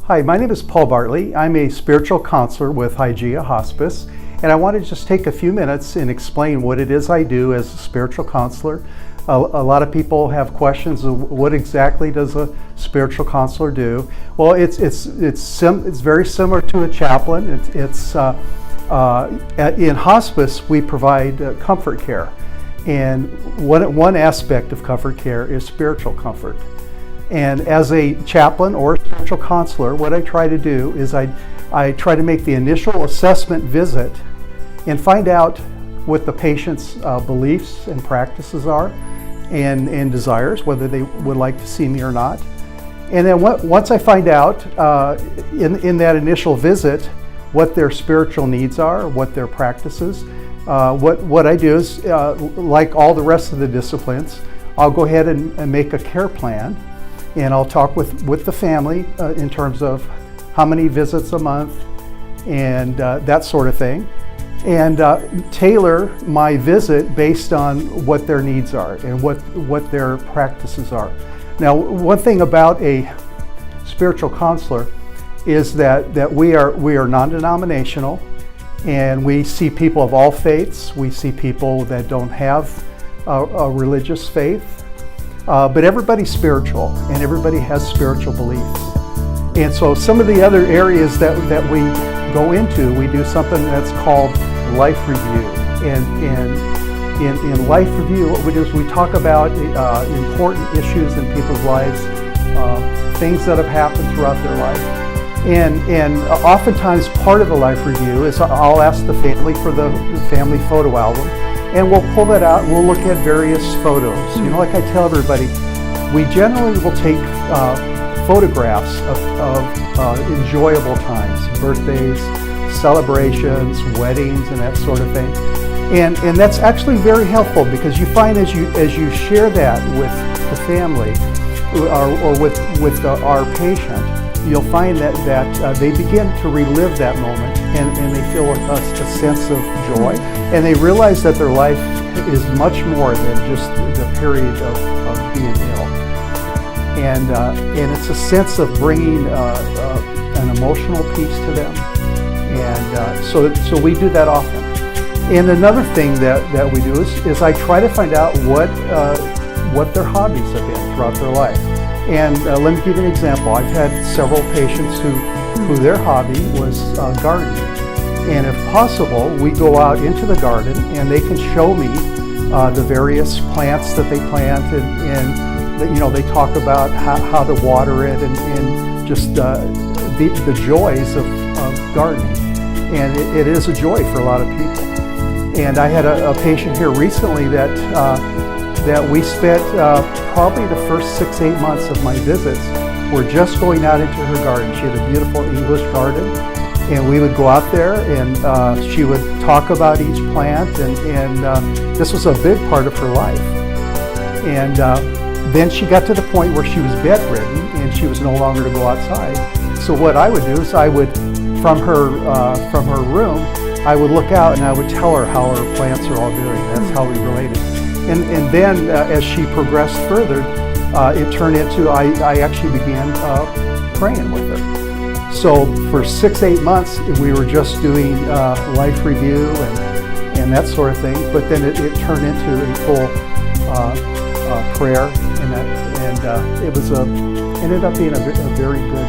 Hi, my name is Paul Bartley. I'm a spiritual counselor with Hygieia Hospice, and I want to just take a few minutes and explain what it is I do as a spiritual counselor. A lot of people have questions of what exactly does a spiritual counselor do. Well, it's very similar to a chaplain. In hospice, we provide comfort care, and one aspect of comfort care is spiritual comfort. And as a chaplain or spiritual counselor, what I try to do is I try to make the initial assessment visit and find out what the patient's beliefs and practices are and desires, whether they would like to see me or not. And then once I find out in that initial visit what their spiritual needs are, what their practices, what I do is, like all the rest of the disciplines, I'll go ahead and make a care plan. And I'll talk with the family in terms of how many visits a month and that sort of thing. And tailor my visit based on what their needs are and what their practices are. Now, one thing about a spiritual counselor is that we are non-denominational, and we see people of all faiths. We see people that don't have a religious faith. But everybody's spiritual, and everybody has spiritual beliefs. And so some of the other areas that we go into, we do something that's called life review. And in life review, what we do is we talk about important issues in people's lives, things that have happened throughout their life. And oftentimes part of the life review is I'll ask the family for the family photo album. And we'll pull that out and we'll look at various photos. You know, like I tell everybody, we generally will take photographs of enjoyable times, birthdays, celebrations, weddings, and that sort of thing. And that's actually very helpful, because you find as you share that with the family or with our patient, you'll find that they begin to relive that moment, and they feel a sense of joy, and they realize that their life is much more than just the period of being ill. And it's a sense of bringing an emotional peace to them, and so we do that often. And another thing that we do is I try to find out what their hobbies have been throughout their life. And let me give you an example. I've had several patients who their hobby was gardening. And if possible, we go out into the garden and they can show me the various plants that they plant, and they talk about how to water it and just the joys of gardening. And it is a joy for a lot of people. And I had a patient here recently that we spent probably the first 6-8 months of my visits were just going out into her garden. She had a beautiful English garden, and we would go out there and she would talk about each plant, and this was a big part of her life. And then she got to the point where she was bedridden and she was no longer to go outside. So what I would do is I would, from her room, I would look out and I would tell her how her plants are all doing. That's how we related. And then as she progressed further, it turned into, I actually began praying with her. So for 6-8 months, we were just doing life review and that sort of thing, but then it turned into a full prayer, and it was ended up being a very good